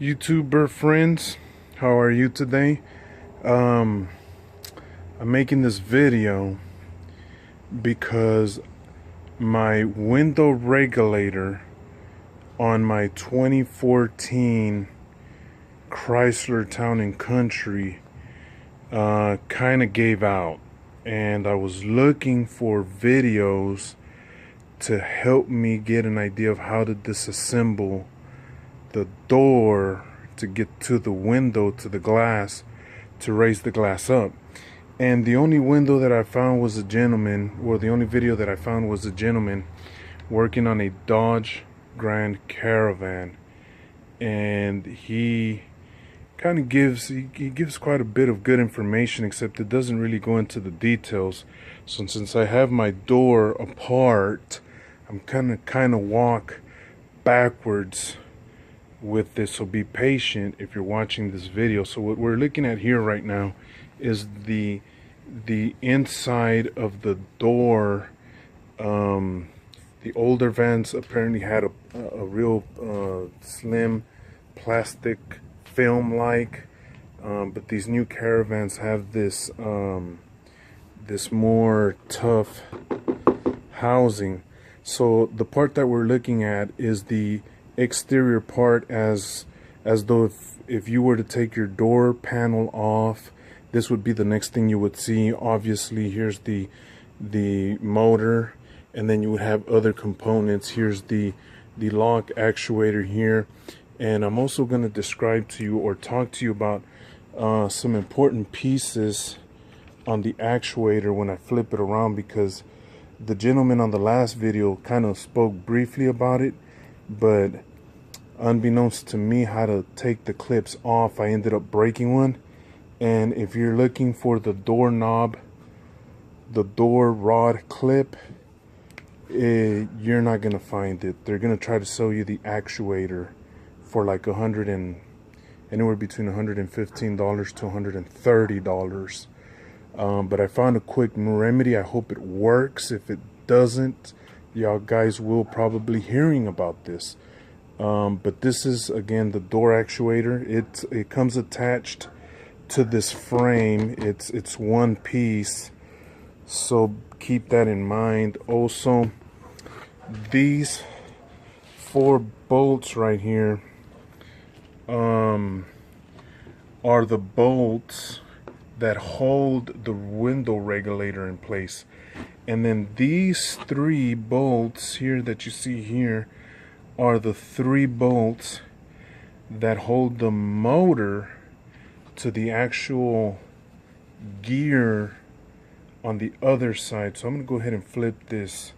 YouTuber friends, how are you today? I'm making this video because my window regulator on my 2014 Chrysler Town and Country kind of gave out, and I was looking for videos to help me get an idea of how to disassemble the door to get to the window, to the glass, to raise the glass up. And the only window that I found was a gentleman, or the only video that I found was a gentleman working on a Dodge Caravan, and he kind of gives he gives quite a bit of good information, except it doesn't really go into the details. So since I have my door apart, I'm kind of walk backwards with this, so be patient if you're watching this video. So what we're looking at here right now is the inside of the door. The older vans apparently had a real slim plastic film like, but these new Caravans have this this more tough housing. So the part that we're looking at is the exterior part, as though if you were to take your door panel off, this would be the next thing you would see. Obviously, here's the motor, and then you would have other components. Here's the lock actuator here, and I'm also going to describe to you or talk to you about some important pieces on the actuator when I flip it around, because the gentleman on the last video kind of spoke briefly about it, but unbeknownst to me how to take the clips off, I ended up breaking one. And if you're looking for the door knob, the door rod clip, you're not gonna find it. They're gonna try to sell you the actuator for like anywhere between $115 to $130. But I found a quick remedy. I hope it works. If it doesn't, y'all guys will probably hearing about this. But this is, again, the door actuator. It comes attached to this frame. It's one piece, so keep that in mind. Also, these 4 bolts right here are the bolts that hold the window regulator in place. And then these 3 bolts here that you see here are the 3 bolts that hold the motor to the actual gear on the other side. So I'm going to go ahead and flip this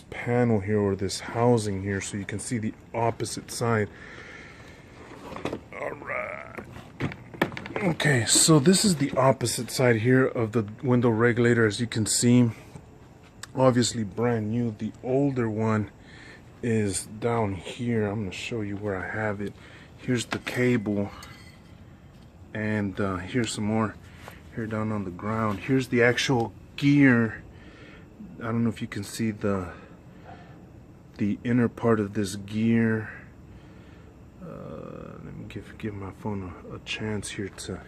panel here, or this housing here, so you can see the opposite side. All right. Okay, so this is the opposite side here of the window regulator. As you can see, obviously brand new. The older one is down here. I'm going to show you where I have it. Here's the cable, and here's some more here down on the ground. Here's the actual gear. I don't know if you can see the inner part of this gear. Let me give my phone a chance here to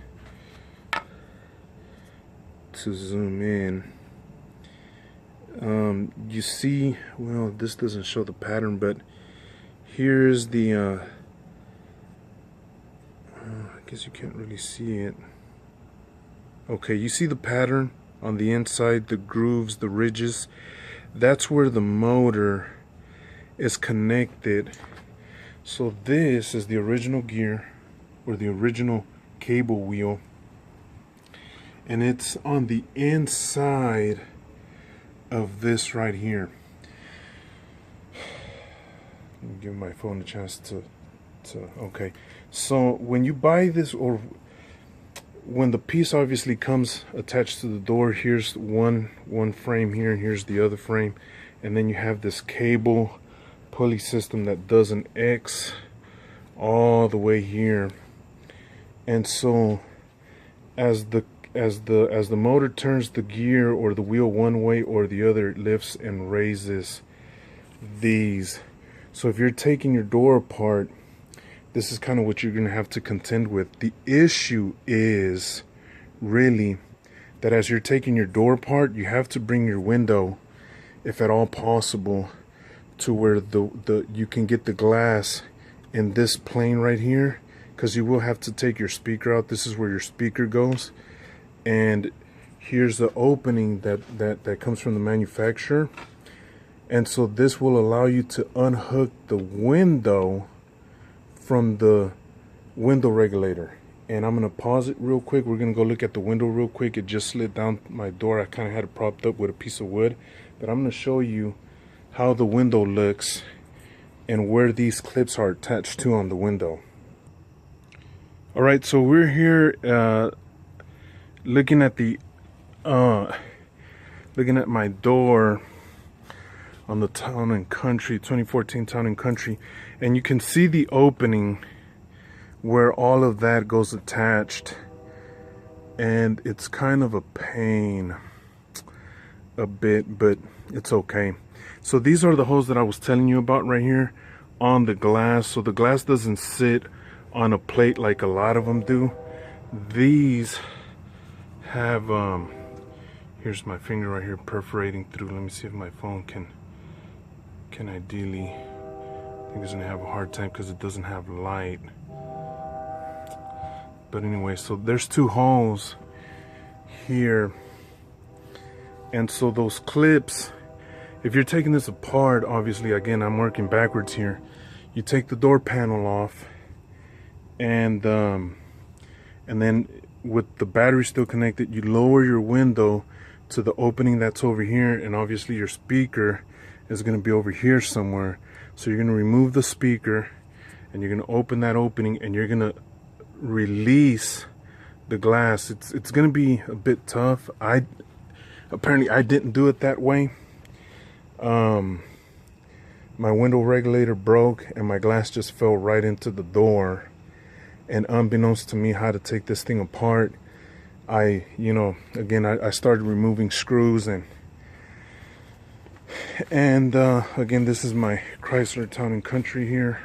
zoom in. You see, well, this doesn't show the pattern, but here's the I guess you can't really see it. Okay, you see the pattern on the inside, the grooves, the ridges. That's where the motor is connected. So this is the original gear, or the original cable wheel, and it's on the inside of this right here. Let me give my phone a chance to okay. So when you buy this, or when the piece obviously comes attached to the door, here's one frame here, and here's the other frame, and then you have this cable pulley system that does an X all the way here. And so as the motor turns the gear or the wheel one way or the other, it lifts and raises these. So if you're taking your door apart, this is kind of what you're going to have to contend with. The issue is really that as you're taking your door apart, you have to bring your window, if at all possible, to where you can get the glass in this plane right here, because you will have to take your speaker out. This is where your speaker goes, and here's the opening that comes from the manufacturer. And so this will allow you to unhook the window from the window regulator. And I'm gonna pause it real quick. We're gonna go look at the window real quick. It just slid down my door. I kind of had it propped up with a piece of wood, but I'm gonna show you how the window looks and where these clips are attached to on the window. All right, so we're here looking at my door on the Town and Country, 2014 Town and Country, and you can see the opening where all of that goes attached, and it's kind of a pain a bit, but it's okay. So these are the holes that I was telling you about right here on the glass. So the glass doesn't sit on a plate like a lot of them do. These have here's my finger right here perforating through. Let me see if my phone can ideally, I think it's gonna have a hard time because it doesn't have light. But anyway, so there's two holes here, and so those clips, if you're taking this apart, obviously, again, I'm working backwards here. You take the door panel off, and then with the battery still connected, you lower your window to the opening that's over here, and obviously your speaker is going to be over here somewhere. So you're going to remove the speaker, and you're going to open that opening, and you're going to release the glass. It's going to be a bit tough. Apparently I didn't do it that way. My window regulator broke, and my glass just fell right into the door. And unbeknownst to me how to take this thing apart, I started removing screws, and again, this is my Chrysler Town and Country here,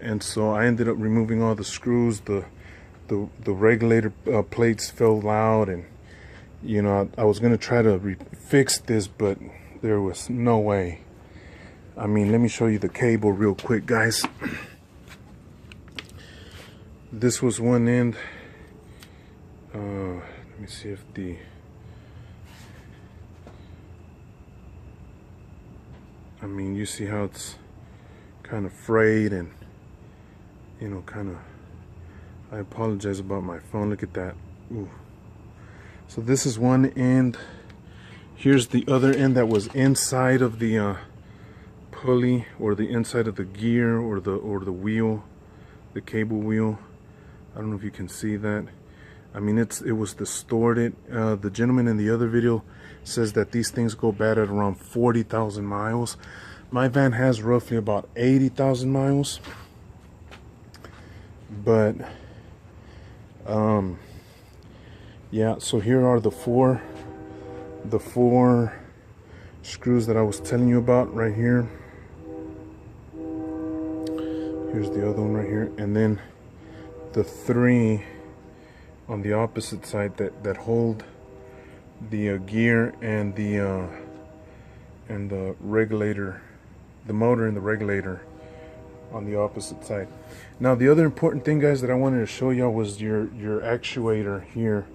and so I ended up removing all the screws. The regulator plates fell out, and I was gonna try to fix this, but there was no way. I mean, let me show you the cable real quick, guys. This was one end. Let me see if you see how it's kind of frayed, and I apologize about my phone. Look at that. Ooh. So this is one end. Here's the other end that was inside of the pulley, or the inside of the gear, or the wheel, the cable wheel. I don't know if you can see that. I mean, it was distorted. The gentleman in the other video says that these things go bad at around 40,000 miles. My van has roughly about 80,000 miles. But yeah, so here are the four screws that I was telling you about right here. Here's the other one right here, and then the three on the opposite side that hold the gear and the regulator, the motor and the regulator on the opposite side. Now the other important thing, guys, that I wanted to show y'all was your actuator here.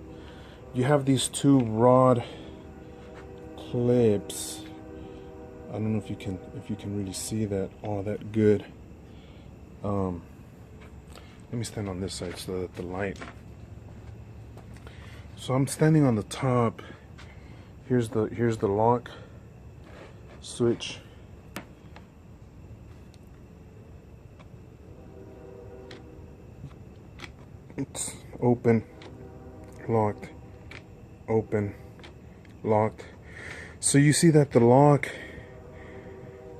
You have these two rod clips. I don't know if you can really see that all that good. Let me stand on this side so that the light. So I'm standing on the top. Here's the lock switch. It's open, locked, open, locked. So you see that the lock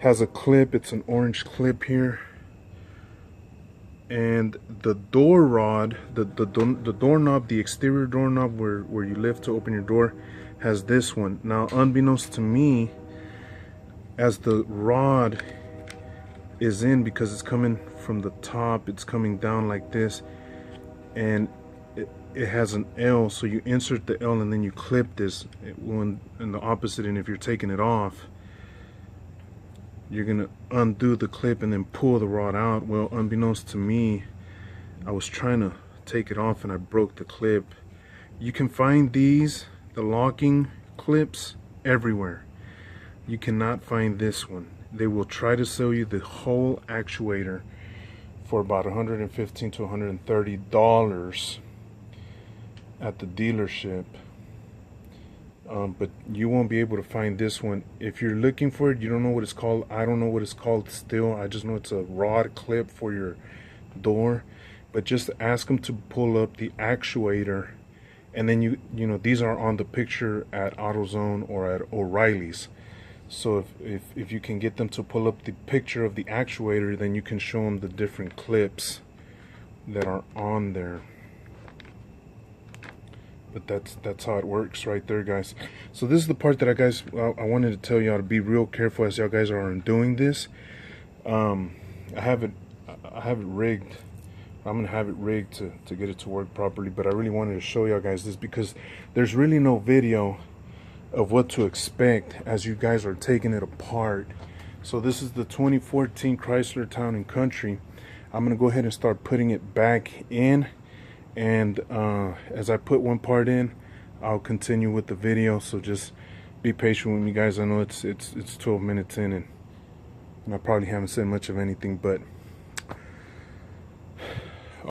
has a clip. It's an orange clip here. And the door rod, the doorknob, the exterior doorknob where you lift to open your door, has this one. Now, unbeknownst to me, as the rod is in, because it's coming from the top, it's coming down like this, and it has an L, so you insert the L and then you clip this one in the opposite, and if you're taking it off, you're gonna undo the clip and then pull the rod out. Well, unbeknownst to me, I was trying to take it off and I broke the clip. You can find these, the locking clips, everywhere. You cannot find this one. They will try to sell you the whole actuator for about $115 to $130 at the dealership, but you won't be able to find this one. If you're looking for it, you don't know what it's called. I don't know what it's called still. I just know it's a rod clip for your door. But just ask them to pull up the actuator, and then you know these are on the picture at AutoZone or at O'Reilly's. So if you can get them to pull up the picture of the actuator, then you can show them the different clips that are on there. But that's how it works right there, guys. So this is the part that I wanted to tell y'all to be real careful as y'all guys are doing this. I have it rigged. I'm gonna have it rigged to get it to work properly, but I really wanted to show y'all guys this because there's really no video of what to expect as you guys are taking it apart. So this is the 2014 Chrysler Town and Country. I'm gonna go ahead and start putting it back in, and as I put one part in, I'll continue with the video. So just be patient with me, guys. I know it's 12 minutes in, and I probably haven't said much of anything, but